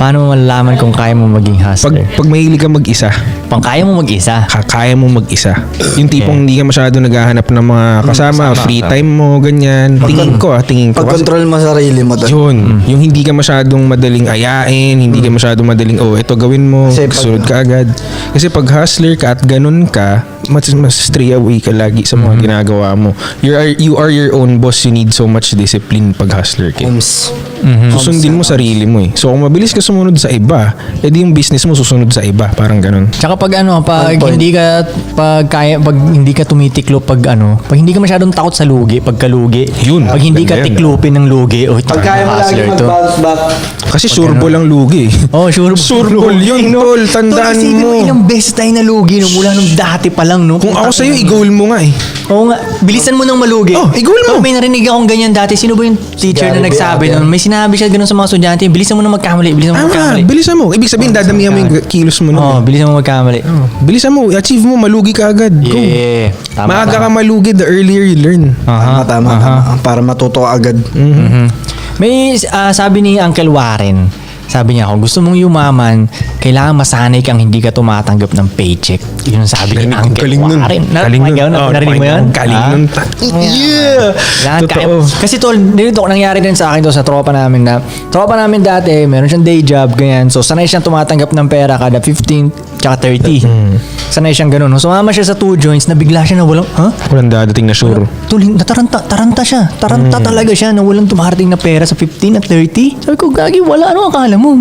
Paano mo malalaman kung kaya mo maging hustler? Pag mahilig ka mag-isa, Kaya mo mag-isa. kaya mo mag-isa. Yung tipong hindi ka masyado naghahanap ng mga kasama, free time mo, ganyan. Tingin ko. Kasi, Pag-control mo sarili mo. yun, yung hindi ka masyadong madaling ayain, hindi ka masyadong madaling, ito gawin mo, Kasi sunod ka agad. Kasi pag hustler ka at ganun ka, mas stray away ka lagi sa mga ginagawa mo. You are your own boss, you need so much discipline pag hustler ka. Susundin mo sarili mo eh. So kung mabilis ka sumunod sa iba, edi yung business mo susunod sa iba, parang ganun. Tsaka pag hindi ka tumitiklo pag hindi ka masyadong takot sa lugi, pagkalugi. Yun. Pag hindi ka Ganda yun. tiklupin ng lugi, Pag kaya mo lagi hustler to. mag-bounce back. Kasi sureball ang lugi. Oh, sure. Sureball yun, tol. Tandaan Tol, isipin mo. Ilang beses tayo nalugi mula nung dati pa lang, no? Kung ako sa'yo, i-goal mo nga eh. Oo nga, bilisan mo nang malugi. Oh, i-goal mo. Tol, may narinig akong ganyan dati. Sino ba yung teacher na Gary nagsabi Biaga. nun? May sinabi siya ganun sa mga estudyante, bilisan mo na magkamali, bilisan mo magkamali. Bilisan mo. Ibig sabihin, dadamihan mo yung kilos mo. Oh, nun. bilisan mo magkamali. Bilisan mo. Achieve mo. Malugi ka agad. Go. Yeah. Maaga ka malugi, the earlier you learn. Tama. Para matuto agad. May sabi ni Uncle Warren, sabi niya, kung gusto mong yumaman, kailangan masanay kang hindi ka tumatanggap ng paycheck. Yun ang sabi ni Uncle Warren. Narinig mo yun? Galing nun. Yeah! Totoo. Kasi tol, nito nangyari din sa akin to sa tropa namin dati, meron siyang day job, ganyan. So, sanay siyang tumatanggap ng pera kada 15 tsaka 30. Sanay siyang ganun. Sumama siya sa 2 joints na bigla siya na walang, Walang dadating na sure. Tuling, taranta siya. Taranta talaga siya na walang tumarating na pera sa 15 at 30. Sabi ko, gagi, wala. Ano akala mo?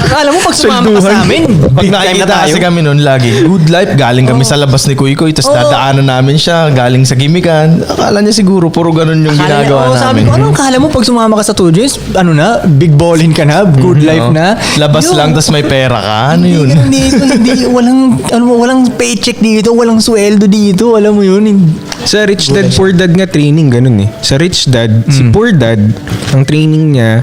Akala mo pag sumama ka sa amin, Pag big time na nakikita tayo. kasi kami noon lagi, good life, galing kami sa labas ni Kuy Kuy, tapos dadaanan namin siya, galing sa gimikan. Akala niya siguro, puro ganun yung ginagawa Sabi namin. ko, ano akala mo pag sumama ka sa 2 joints, ano na, big ballin ka na, good life na. Labas Yun. lang, tapos may pera ka. Ano yun? Hindi ganun dito, walang paycheck dito, walang sweldo dito, alam mo yun. Sa Rich Dad, Poor Dad nga training, ganun eh. Sa Rich Dad, si Poor Dad, ang training niya,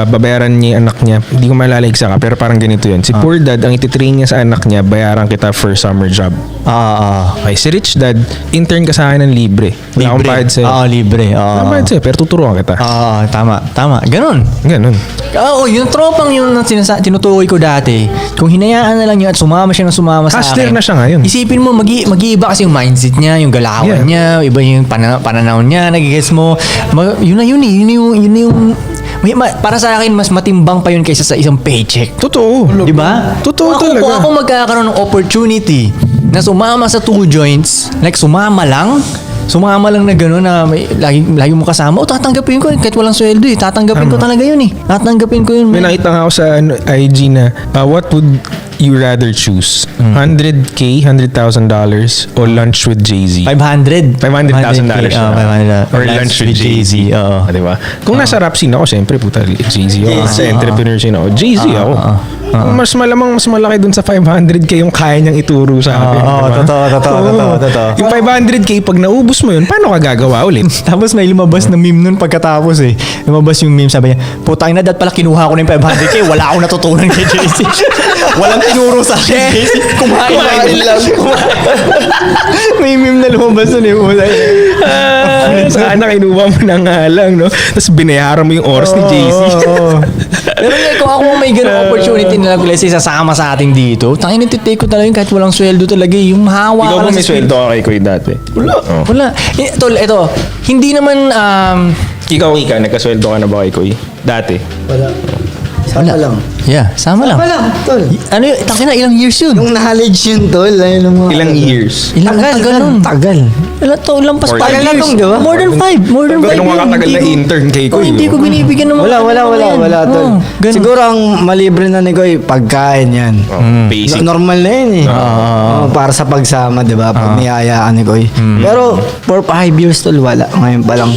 babayaran niya yung anak niya. Hindi ko maalala ka, pero parang ganito yun. Si Poor Dad, ang ititrain niya sa anak niya, bayaran kita for summer job. Okay, si Rich Dad, intern ka sa akin ng libre. Wala akong bayad sa'yo. Libre. Wala akong bayad sa'yo, pero tuturuan kita. Tama. Ganun. Ganun. Yung tropang yung tinutukoy ko dati, kung hinayaan na lang yun at sumama siya sa Hustler akin. na siya ngayon. Isipin mo, mag-iiba kasi yung mindset niya, yung galawan niya, iba yung pananaw niya, nagigets mo. Yun yung para sa akin, mas matimbang pa yun kaysa sa isang paycheck. Totoo. Di ba? Totoo Kung talaga. ako magkakaroon ng opportunity na sumama sa 2 joints, like sumama lang na gano'n na lagi mo kasama, tatanggapin ko kahit walang sweldo eh. Tatanggapin ko talaga yun eh. Tatanggapin ko yun. May nakita nga ako sa IG na, what would you rather choose? $100,000, $100,000 o lunch with Jay-Z? $500,000. $500,000 $500,000. or lunch with Jay-Z. Oo. Diba? Kung nasa rap scene ako, syempre puta, Jay-Z ako. Sa entrepreneur scene ako, Jay-Z ako. Mas malamang mas malaki dun sa 500K yung kaya niyang ituro sa akin. Diba? Totoo. Yung 500K, pag naubos mo yun, paano ka gagawa ulit? Tapos may lumabas na meme nun pagkatapos eh. Lumabas yung meme, sabi niya, putang na, dat pala kinuha ko ng 500K, wala akong natutunan kay JC. Walang tinuro sa akin, JC. Kumain lang. May meme na lumabas nun eh. Sana kinuha mo na nga lang, no? Tapos binayaran mo yung oras ni JC. Pero kung ako may ganung opportunity na let's say sasama sa ating dito, tangin nititake ko talaga yun kahit walang sweldo talaga. Yung mahawa Ikaw ka ba lang may sa sweldo ka kay Kuy dati? Wala. Tol, ito, hindi naman Ikaw, nagkasweldo ka na ba kay Kuy? Dati? Sama lang. yeah, sama lang. Sama lang, tol. Ano yun? Tangin na, ilang years yun? Yung knowledge yun, tol. Ayun ang mga... Ilang years? Ilang tagal nun? Tagal. Ilang pas 5 Tagal na years. tong, di ba? More than 5. More than 5 Ganun ka katagal na intern kay Kuy. Hindi ko binibigyan ng mga... Wala, tol. Ganun. Siguro ang malibre na ni Koy, pagkain yan. Basic. Normal na yun eh. Para sa pagsama, di ba? Pag niyayaan ni Koy. Pero for 5 years, tol, wala. Ngayon pa lang.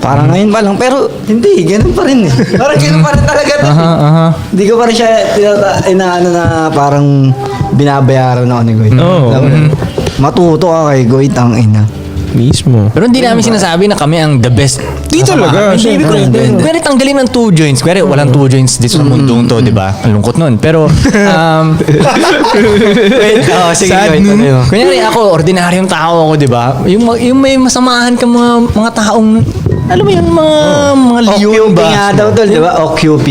Parang ngayon pa lang. Pero hindi, ganun pa rin eh. Parang ganun pa rin talaga. tol. Hindi ko pa rin siya inaano na parang binabayaran ako ni Koy. Oo. Alam mo yun? Matuto ka kay Koy, tangina. Mismo. Pero hindi namin sinasabi na kami ang the best. Di talaga. Hindi, kaya tanggalin ng 2 joints. Kaya walang 2 joints dito sa mundong to, di ba? Ang lungkot nun. Pero, wait, sige, Sad wait. nun. Kunyari ako, ordinaryong tao ako, di ba? Yung may masamahan ka mga taong, alam mo yun, mga leon OQP ba? nga daw tol, di ba? OQP.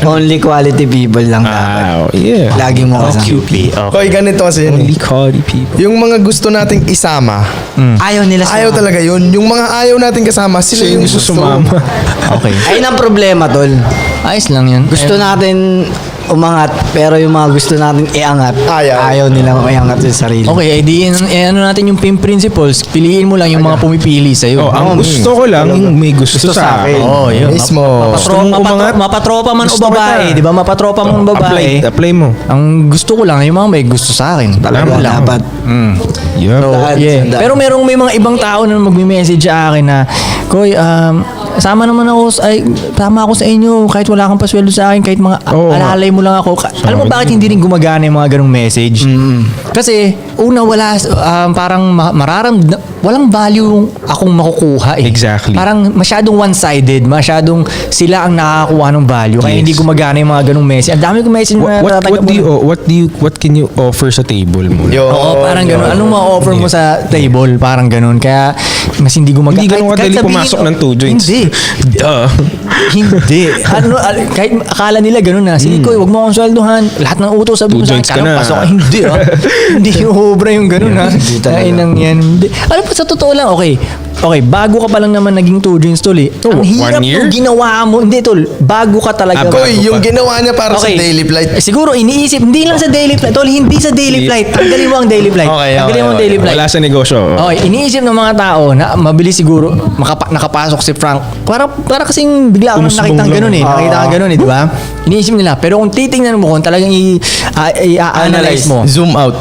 Only quality people lang dapat. Yeah. Lagi mo kasama. QP. Koy, ganito kasi yun. Only quality people. Yung mga gusto nating isama, Ayaw nila ayaw talaga yun. Yung mga ayaw nating kasama, sila yung gusto sumama. Okay. Ayun ang problema, tol. Ayos lang yun. Gusto natin umangat, pero yung mga gusto natin iangat, ayaw nilang iangat yung sarili. Okay, ano natin yung PIM principles. Piliin mo lang yung mga pumipili sa'yo. Ang gusto ko lang yung may gusto sa akin. Oo, yun. Mismo. Gusto mong umangat? Mapatropa man o Gusto babae, kita. di ba? Mapatropa man o babae. Apply mo. Ang gusto ko lang, yung mga may gusto sa akin. Talaga dapat. Yeah. Yeah. Sandaan. Pero may mga ibang tao na magme-message sa akin na, Koy, sama naman ako, tama ako sa inyo, kahit wala kang pasweldo sa akin, kahit mga Oo nga. alalay mo lang ako. Alam mo bakit hindi rin gumagana yung mga ganong message? Kasi, una, parang walang value akong makukuha eh. Exactly. Parang masyadong one-sided, masyadong sila ang nakakakuha ng value. Kaya Yes. hindi gumagana yung mga ganong message. Ang dami kong message na What can you offer sa table mo? Oo, parang gano'n. Anong ma-offer mo sa table? Parang gano'n. Kaya mas hindi gumagana. Hindi ganun kadali pumasok ng 2 joints. Hindi. Duh. Hindi. Kahit akala nila gano'n na. Sige ko, wag mo akong sweldohan. Lahat ng utos sabi mo 2 sa joints akin. ka na. Pasok. Hindi Hindi yung obra yung gano'n ha. Hindi talaga. Kain ng yan. Hindi. Alam mo, sa totoo lang, okay, bago ka pa lang naman naging 2 joints tol eh. Oh, Ang hirap 1 year? yung ginawa mo. Hindi tol, bago ka talaga. Koy, yung ginawa niya para sa daily flight. Siguro iniisip, hindi lang sa daily flight. Tol, hindi sa daily flight. Tanggalin mo ang daily flight. Okay, Tanggalin mo ang daily flight. Wala sa negosyo. Okay, iniisip ng mga tao na mabilis siguro nakapasok si Frank. Para kasing bigla kang Umusbong nakita lang. gano'n eh. Nakita ka gano'n eh, di ba? Iniisip nila. Pero kung titingnan mo, kung talagang i-analyze mo, Zoom out.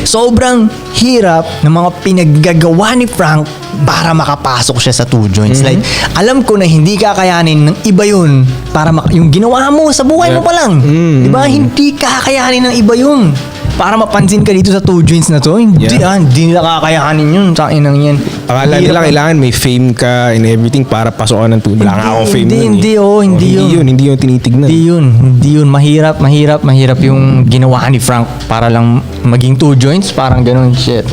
sobrang hirap ng mga pinaggagawa ni Frank para makapasok siya sa 2 joints. Like, alam ko na hindi kakayanin ng iba yun para yung ginawa mo sa buhay mo pa lang. Di ba? Hindi kakayanin ng iba yun. Para mapansin ka dito sa 2 joints na to, hindi nila kakayanin yun. Sa inang yan. Akala nila kailangan may fame ka and everything para pasokan ng tubo. Wala nga akong fame nun eh. Hindi yun. Hindi yun tinitignan. Hindi yun. Mahirap yung ginawa ni Frank para lang maging 2 joints. Parang ganun shit.